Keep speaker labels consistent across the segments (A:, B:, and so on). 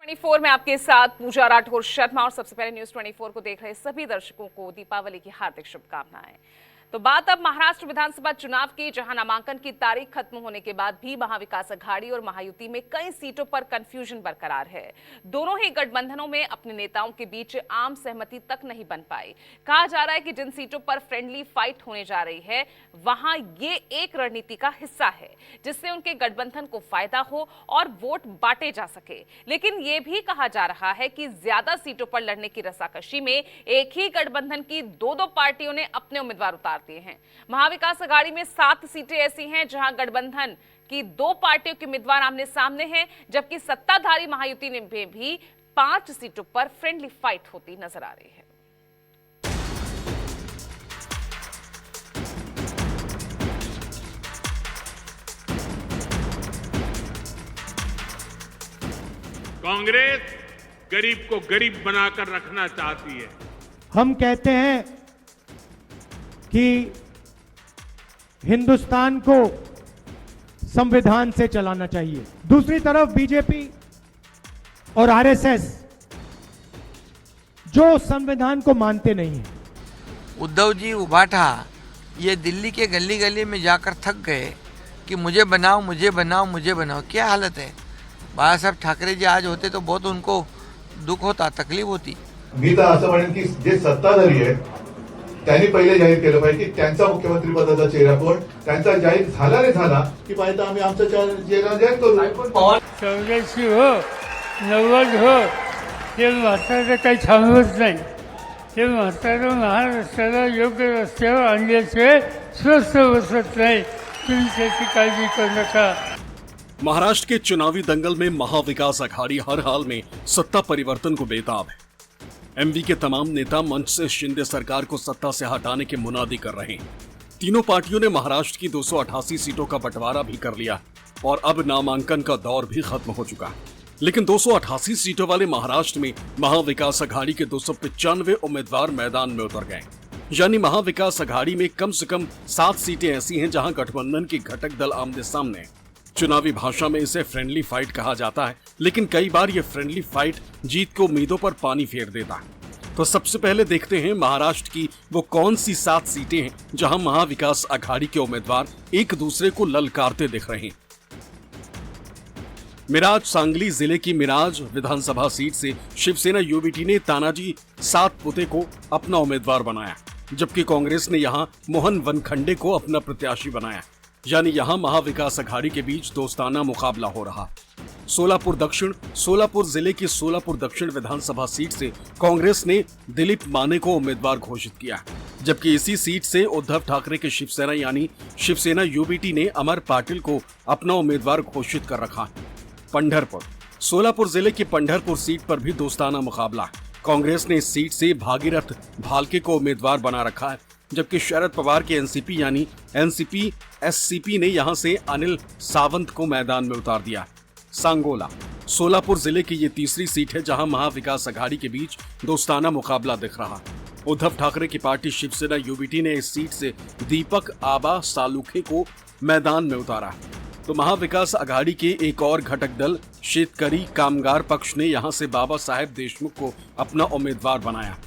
A: 24 में आपके साथ पूजा राठौर शर्मा। और सबसे पहले न्यूज 24 को देख रहे सभी दर्शकों को दीपावली की हार्दिक शुभकामनाएं। तो बात अब महाराष्ट्र विधानसभा चुनाव की, जहां नामांकन की तारीख खत्म होने के बाद भी महाविकास अघाड़ी और महायुति में कई सीटों पर कंफ्यूजन बरकरार है। दोनों ही गठबंधनों में अपने नेताओं के बीच आम सहमति तक नहीं बन पाई। कहा जा रहा है कि जिन सीटों पर फ्रेंडली फाइट होने जा रही है वहां ये एक रणनीति का हिस्सा है जिससे उनके गठबंधन को फायदा हो और वोट बांटे जा सके। लेकिन ये भी कहा जा रहा है कि ज्यादा सीटों पर लड़ने की रसाकशी में एक ही गठबंधन की दो पार्टियों ने अपने उम्मीदवार उतार दिए हैं। महाविकास अघाड़ी में 7 सीटें ऐसी हैं जहां गठबंधन की 2 पार्टियों के उम्मीदवार आमने सामने हैं, जबकि सत्ताधारी महायुति में भी 5 सीटों पर फ्रेंडली फाइट होती नजर आ रही है।
B: कांग्रेस गरीब को गरीब बनाकर रखना चाहती है।
C: हम कहते हैं कि हिंदुस्तान को संविधान से चलाना चाहिए। दूसरी तरफ बीजेपी और आरएसएस जो संविधान को मानते नहीं है।
D: उद्धव जी उभाटा ये दिल्ली के गली गली में जाकर थक गए कि मुझे बनाओ मुझे बनाओ मुझे बनाओ। क्या हालत है। बाळा साहेब ठाकरे जी आज होते तो बहुत उनको दुख होता, तकलीफ होती।
E: मी तर असं म्हणेन की जे सत्ताधारी आहे त्यांनी पहिले जाहीर केलं पाहिजे की त्यांचा मुख्यमंत्री पदाचा चेहरा कोण, त्यांचा जाहीर झाला नाही झाला की पाहिजे आम्ही आमचा चेहरा जाहीर करू।
F: 84 हो 90 हो हे म्हातारं काही थांबवत नाही। हे म्हातारं महाराष्ट्राला योग्य रस्त्यावर आणल्याशिवाय स्वस्थ बसत नाही। तुम्ही त्याची काळजी करू नका।
G: महाराष्ट्र के चुनावी दंगल में महाविकास अघाड़ी हर हाल में सत्ता परिवर्तन को बेताब है। एमवी के तमाम नेता मंच से शिंदे सरकार को सत्ता से हटाने के मुनादी कर रहे हैं। तीनों पार्टियों ने महाराष्ट्र की 288 सीटों का बंटवारा भी कर लिया और अब नामांकन का दौर भी खत्म हो चुका है। लेकिन 288 सीटों वाले महाराष्ट्र में महाविकास अघाड़ी के 295 उम्मीदवार मैदान में उतर गए। यानी महाविकास अघाड़ी में कम से कम 7 सीटें ऐसी हैं जहां गठबंधन के घटक दल आमने सामने हैं। चुनावी भाषा में इसे फ्रेंडली फाइट कहा जाता है, लेकिन कई बार ये फ्रेंडली फाइट जीत की उम्मीदों पर पानी फेर देता है। तो सबसे पहले देखते हैं महाराष्ट्र की वो कौन सी 7 सीटें हैं जहां महाविकास अघाड़ी के उम्मीदवार एक दूसरे को ललकारते दिख रहे हैं। मिराज सांगली जिले की मिराज विधानसभा सीट से शिवसेना यूबीटी ने तानाजी सातपुते को अपना उम्मीदवार बनाया, जबकि कांग्रेस ने यहां मोहन वनखंडे को अपना प्रत्याशी बनाया। यानी यहां महाविकास अघाड़ी के बीच दोस्ताना मुकाबला हो रहा। सोलापुर जिले की सोलापुर दक्षिण विधानसभा सीट से कांग्रेस ने दिलीप माने को उम्मीदवार घोषित किया, जबकि इसी सीट से उद्धव ठाकरे की शिवसेना यानी शिवसेना यूबीटी ने अमर पाटिल को अपना उम्मीदवार घोषित कर रखा। पंढरपुर सोलापुर जिले की पंढरपुर सीट पर भी दोस्ताना मुकाबला है। कांग्रेस ने इस सीट से भागीरथ भालके को उम्मीदवार बना रखा है, जबकि शरद पवार के एनसीपी यानी एनसीपी एससीपी ने यहां से अनिल सावंत को मैदान में उतार दिया। सांगोला सोलापुर जिले की ये तीसरी सीट है जहां महाविकास अघाड़ी के बीच दोस्ताना मुकाबला दिख रहा। उद्धव ठाकरे की पार्टी शिवसेना यूबीटी ने इस सीट से दीपक आबा सालुखे को मैदान में उतारा। तो महाविकास अघाड़ी के एक और घटक दल शेतकरी कामगार पक्ष ने यहां से बाबा साहेब देशमुख को अपना उम्मीदवार बनाया।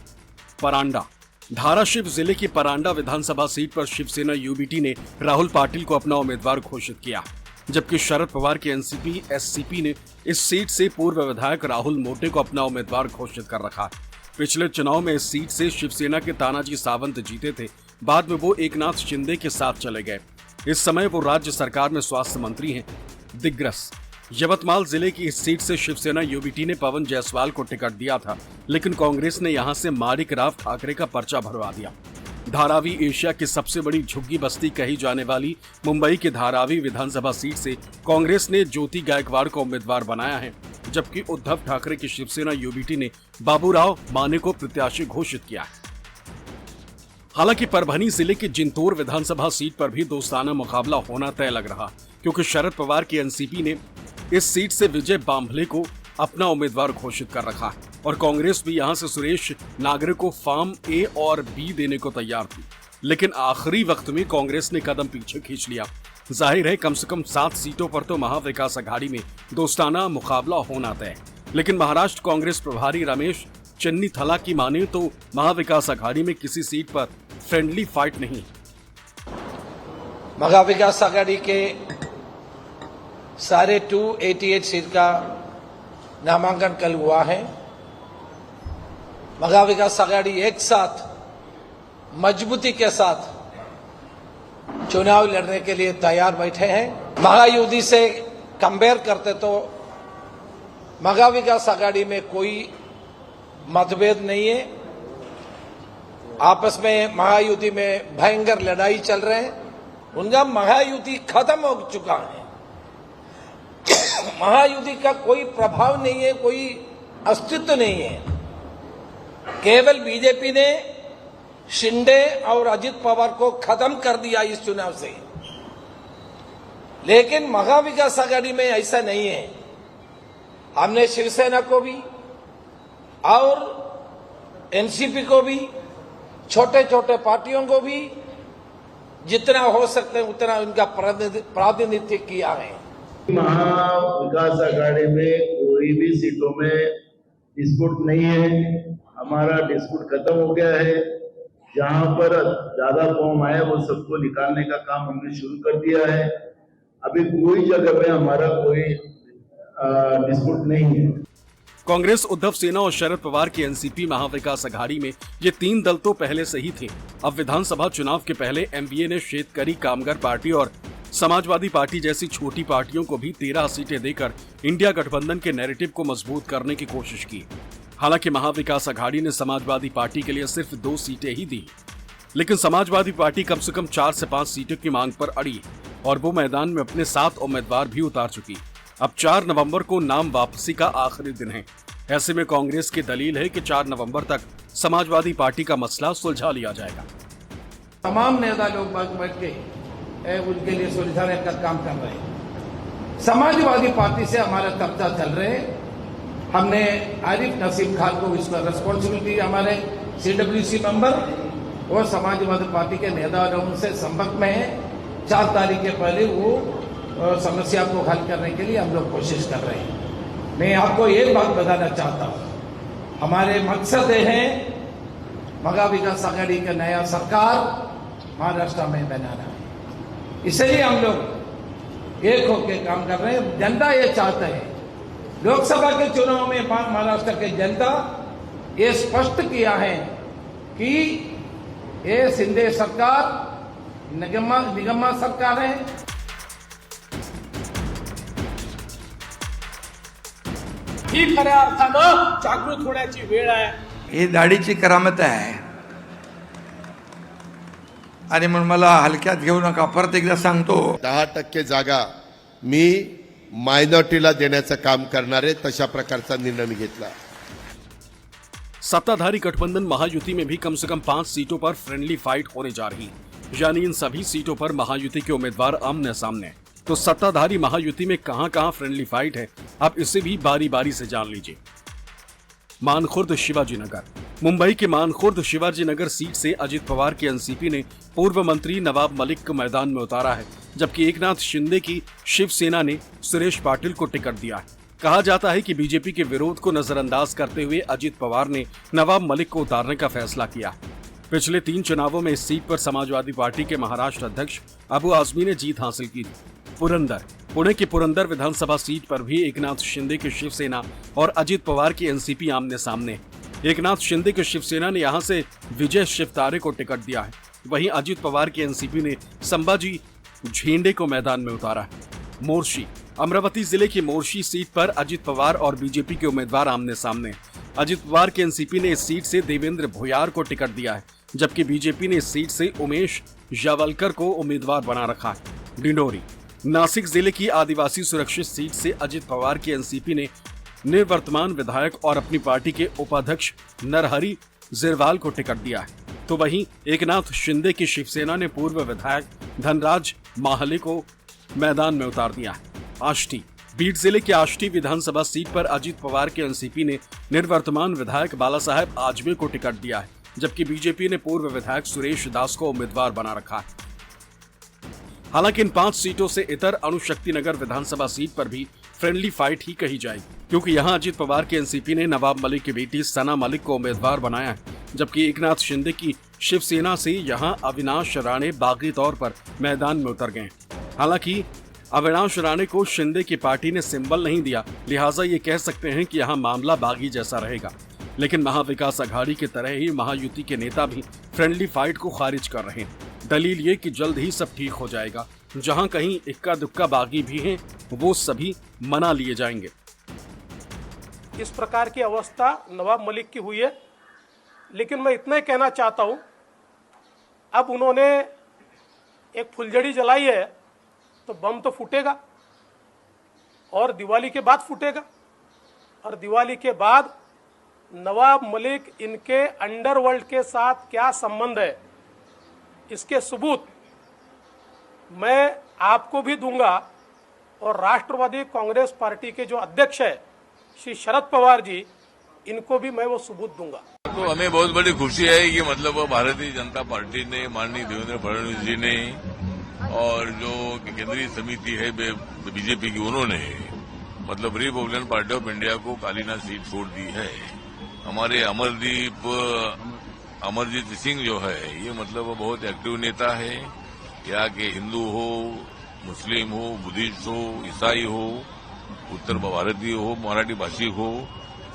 G: परांडा धाराशिव जिले की परांडा विधानसभा सीट पर शिवसेना यूबीटी ने राहुल पाटिल को अपना उम्मीदवार घोषित किया, जबकि शरद पवार के एनसीपी एससीपी ने इस सीट से पूर्व विधायक राहुल मोटे को अपना उम्मीदवार घोषित कर रखा। पिछले चुनाव में इस सीट से शिवसेना के तानाजी सावंत जीते थे, बाद में वो एकनाथ शिंदे के साथ चले गए। इस समय वो राज्य सरकार में स्वास्थ्य मंत्री हैं। दिग्रस यवतमाल जिले की इस सीट से शिवसेना यूबीटी ने पवन जायसवाल को टिकट दिया था, लेकिन कांग्रेस ने यहां से माणिक राव ठाकरे का पर्चा भरवा दिया। धारावी एशिया की सबसे बड़ी झुग्गी बस्ती कही जाने वाली मुंबई की धारावी विधानसभा सीट से कांग्रेस ने ज्योति गायकवाड़ को उम्मीदवार बनाया है, जबकि उद्धव ठाकरे की शिवसेना यूबीटी ने बाबूराव माने को प्रत्याशी घोषित किया है। हालांकि परभनी जिले की जिंतूर विधानसभा सीट पर भी दोस्ताना मुकाबला होना तय लग रहा, क्योंकि शरद पवार की एनसीपी ने इस सीट से विजय बांभले को अपना उम्मीदवार घोषित कर रखा है और कांग्रेस भी यहां से सुरेश नागरे को फॉर्म ए और बी देने को तैयार थी, लेकिन आखिरी वक्त में कांग्रेस ने कदम पीछे खींच लिया। जाहिर है कम से कम 7 सीटों पर तो महाविकास अघाड़ी में दोस्ताना मुकाबला होना तय। लेकिन महाराष्ट्र कांग्रेस प्रभारी रमेश चन्नीथला की माने तो महाविकास आघाड़ी में किसी सीट पर फ्रेंडली फाइट नहीं।
H: महाविकास आघाड़ी के सारे 288 सीट का नामांकन कल हुआ है। महाविकास आघाड़ी एक साथ मजबूती के साथ चुनाव लड़ने के लिए तैयार बैठे हैं। महायुति से कंपेयर करते तो महाविकास आघाड़ी में कोई मतभेद नहीं है। आपस में महायुति में भयंकर लड़ाई चल रहे हैं। उनका महायुति खत्म हो चुका है। महायुति का कोई प्रभाव नहीं है, कोई अस्तित्व नहीं है। केवल बीजेपी ने शिंदे और अजित पवार को खत्म कर दिया इस चुनाव से, लेकिन महाविकास आघाड़ी में ऐसा नहीं है। हमने शिवसेना को भी और एनसीपी को भी, छोटे छोटे पार्टियों को भी जितना हो सकते हैं उतना उनका प्रातिनिधित्व किया है।
I: महाविकास आघाड़ी में कोई भी सीटों में डिस्प्यूट नहीं है। हमारा डिस्प्यूट खत्म हो गया है। जहां पर ज्यादा फॉर्म आए वो सबको निकालने का काम हमने शुरू कर दिया है। अभी कोई जगह पे हमारा कोई डिस्प्यूट नहीं है।
G: कांग्रेस, उद्धव सेना और शरद पवार की एनसीपी महाविकास आघाड़ी में ये तीन दल तो पहले से ही थे। अब विधानसभा चुनाव के पहले एमवीए ने शेतकरी कामगार पार्टी और समाजवादी पार्टी जैसी छोटी पार्टियों को भी 13 सीटें देकर इंडिया गठबंधन के नैरेटिव को मजबूत करने की कोशिश की। हालांकि महाविकास आघाड़ी ने समाजवादी पार्टी के लिए सिर्फ 2 सीटें ही दी, लेकिन समाजवादी पार्टी कम से कम 4 से 5 सीटों की मांग पर अड़ी और वो मैदान में अपने 7 उम्मीदवार भी उतार चुकी। अब 4 नवंबर को नाम वापसी का आखिरी दिन है। ऐसे में कांग्रेस की दलील है कि 4 नवंबर तक समाजवादी पार्टी का मसला सुलझा लिया जाएगा।
H: तमाम नेता लोग बैठ के उनके लिए सुलझाने का काम कर रहे हैं। समाजवादी पार्टी से हमारा चर्चा चल रहे हैं। हमने आरिफ नसीम खान को इसका रिस्पॉन्सिबिलिटी, हमारे CWC मेंबर और समाजवादी पार्टी के नेता और उनसे संपर्क में है। 4 तारीख के पहले वो समस्या को हल करने के लिए हम लोग कोशिश कर रहे हैं। मैं आपको एक बात बताना चाहता हूं, हमारे मकसद हैं महाविकास आघाड़ी का नया सरकार महाराष्ट्र में बनाना है। इसलिए हम लोग एक होकर काम कर रहे हैं। जनता ये चाहते हैं। लोकसभा के चुनाव में महाराष्ट्र के जनता ये स्पष्ट किया है कि ये शिंदे सरकार निगम्मा सरकार है।
J: ही खऱ्या अर्थानं जागृत होण्याची वेळ आहे।
D: ही दाढीची करामत आहे आणि म्हणून मला हलक्यात घेऊ नका। परत एकदा सांगतो,
K: 10% जागा मी मायनॉरिटीला देण्याचं काम करणारे, तशा प्रकारचा निर्णय मी घेतला।
G: सत्ताधारी गठबंधन महायुति में भी कम से कम 5 सीटों पर फ्रेंडली फाइट होने जा रही, यानी इन सभी सीटों पर महायुति के उम्मीदवार आमने सामने। तो सत्ताधारी महायुति में कहां-कहां फ्रेंडली फाइट है, आप इसे भी बारी बारी से जान लीजिए। मानखुर्द शिवाजी नगर, मुंबई के मानखुर्द शिवाजी नगर सीट से अजित पवार की एनसीपी ने पूर्व मंत्री नवाब मलिक को मैदान में उतारा है, जबकि एकनाथ शिंदे की शिवसेना ने सुरेश पाटिल को टिकट दिया है। कहा जाता है कि बीजेपी के विरोध को नजरअंदाज करते हुए अजित पवार ने नवाब मलिक को उतारने का फैसला किया। पिछले 3 चुनावों में इस सीट पर समाजवादी पार्टी के महाराष्ट्र अध्यक्ष अबू आजमी ने जीत हासिल की थी। पुणे की पुरंदर विधानसभा सीट पर भी एकनाथ शिंदे की शिवसेना और अजित पवार की एनसीपी आमने सामने। एकनाथ शिंदे की शिवसेना ने यहां से विजय शिवतारे को टिकट दिया है, वहीं अजित पवार की एनसीपी ने संभाजी झेंडे को मैदान में उतारा है। मोर्शी, अमरावती जिले की मोर्शी सीट पर अजित पवार और बीजेपी के उम्मीदवार आमने सामने। अजित पवार की एनसीपी ने इस सीट से देवेंद्र भोयार को टिकट दिया है, जबकि बीजेपी ने इस सीट से उमेश जावलकर को उम्मीदवार बना रखा है। डिंडोरी, नासिक जिले की आदिवासी सुरक्षित सीट से अजित पवार की एनसीपी ने निवर्तमान विधायक और अपनी पार्टी के उपाध्यक्ष नरहरि जिरवाल को टिकट दिया है। तो वहीं एकनाथ शिंदे की शिवसेना ने पूर्व विधायक धनराज माहले को मैदान में उतार दिया है। आष्टी, बीड जिले के आष्टी विधानसभा सीट पर अजित पवार के एनसीपी ने निवर्तमान विधायक बाला साहेब आजमे को टिकट दिया है, जबकि बीजेपी ने पूर्व विधायक सुरेश दास को उम्मीदवार बना रखा है। हालांकि इन 5 सीटों से इतर अणुशक्ति नगर विधानसभा सीट पर भी फ्रेंडली फाइट ही कही जाएगी, क्योंकि यहां अजीत पवार के एनसीपी ने नवाब मलिक की बेटी सना मलिक को उम्मीदवार बनाया है, जबकि एकनाथ शिंदे की शिवसेना से यहां अविनाश राणे बागी तौर पर मैदान में उतर गए। हालांकि अविनाश राणे को शिंदे की पार्टी ने सिंबल नहीं दिया, लिहाजा ये कह सकते हैं कि यहाँ मामला बागी जैसा रहेगा। लेकिन महाविकास अघाड़ी की तरह ही महायुति के नेता भी फ्रेंडली फाइट को खारिज कर रहे हैं। दलील ये कि जल्द ही सब ठीक हो जाएगा, जहां कहीं इक्का दुक्का बागी भी हैं वो सभी मना लिए जाएंगे।
J: इस प्रकार की अवस्था नवाब मलिक की हुई है, लेकिन मैं इतना ही कहना चाहता हूं, अब उन्होंने एक फुलझड़ी जलाई है तो बम तो फूटेगा और दिवाली के बाद फूटेगा, और दिवाली के बाद नवाब मलिक इनके अंडरवर्ल्ड के साथ क्या संबंध है इसके सबूत मैं आपको भी दूंगा, और राष्ट्रवादी कांग्रेस पार्टी के जो अध्यक्ष है श्री शरद पवार जी, इनको भी मैं वो सबूत दूंगा।
L: तो हमें बहुत बड़ी खुशी है कि मतलब भारतीय जनता पार्टी ने, माननीय देवेंद्र फडणवीस जी ने और जो केंद्रीय समिति है बीजेपी की, उन्होंने मतलब रिपब्लिकन पार्टी ऑफ इंडिया को कालीना सीट छोड़ दी है। हमारे अमरजीत सिंह जो है ये मतलब बहुत एक्टिव नेता है। यहाँ के हिंदू हो, मुस्लिम हो, बुद्धिस्ट हो, ईसाई हो, उत्तर भारतीय हो, मराठी भाषी हो,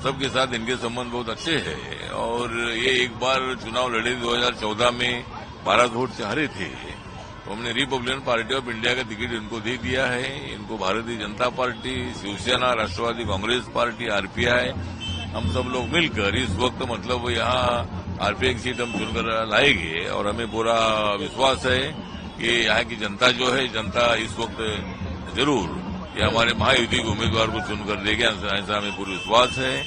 L: सबके साथ इनके संबंध बहुत अच्छे हैं। और ये एक बार चुनाव लड़े 2014 में 12 वोट से हारे थे, तो हमने रिपब्लिकन पार्टी ऑफ इंडिया का टिकट इनको दे दिया है। इनको भारतीय जनता पार्टी, शिवसेना, राष्ट्रवादी कांग्रेस पार्टी, आरपीआई, हम सब लोग मिलकर इस वक्त मतलब यहाँ आरपीआई की सीट हम चुनकर लाएंगे। और हमें पूरा विश्वास है कि यहाँ की जनता जो है, जनता इस वक्त जरूर ये हमारे महायुति के उम्मीदवार को चुनकर देगा, ऐसा हमें पूरा विश्वास है।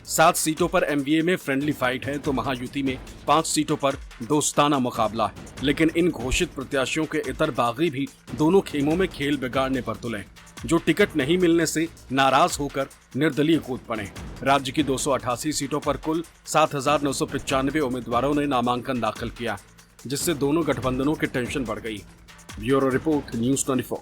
G: 7 सीटों पर एमवीए में फ्रेंडली फाइट है तो महायुति में 5 सीटों पर दोस्ताना मुकाबला है। लेकिन इन घोषित प्रत्याशियों के इतर बागी भी दोनों खेमों में खेल बिगाड़ने पर तुले, जो टिकट नहीं मिलने से नाराज होकर निर्दलीय कूद पड़े। राज्य की 288 सीटों पर कुल 7,995 उम्मीदवारों ने नामांकन दाखिल किया, जिससे दोनों गठबंधनों की टेंशन बढ़ गई। Bureau report, news 24।